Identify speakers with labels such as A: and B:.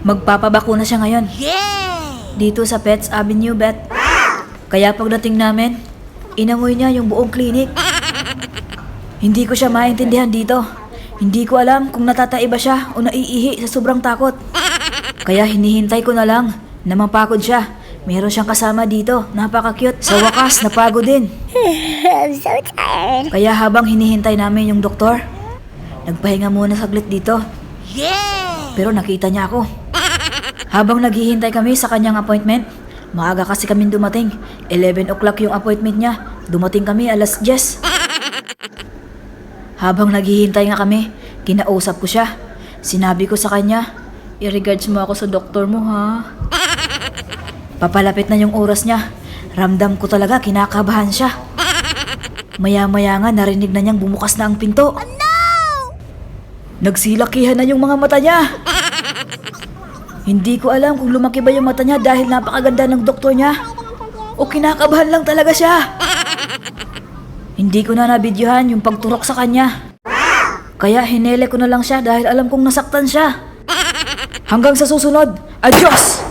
A: Magpapabakuna siya ngayon. Dito sa Pets Avenue, Bet. Kaya pagdating namin, inamoy niya yung buong klinik. Hindi ko siya maintindihan dito. Hindi ko alam kung natataiba siya o naiihi sa sobrang takot. Kaya hinihintay ko na lang na mapagod siya. Meron siyang kasama dito, napaka-cute. Sa wakas, napagod din.
B: I'm so tired.
A: Kaya habang hinihintay namin yung doktor, nagpahinga muna saglit dito. Pero nakita niya ako. Habang naghihintay kami sa kanyang appointment, maaga kasi kami dumating. 11 o'clock yung appointment niya. Dumating kami alas 10. Habang naghihintay nga kami, kinausap ko siya. Sinabi ko sa kanya, i-regards mo ako sa doktor mo, ha? Papalapit na yung oras niya. Ramdam ko talaga kinakabahan siya. Maya-maya nga narinig na niyang bumukas na ang pinto.
B: Oh no!
A: Nagsilakihan na yung mga mata niya. Hindi ko alam kung lumaki ba yung mata niya dahil napakaganda ng doktor niya o kinakabahan lang talaga siya. Hindi ko na nabidyohan yung pagturok sa kanya. Kaya hinele ko na lang siya dahil alam kong nasaktan siya. Hanggang sa susunod, adios!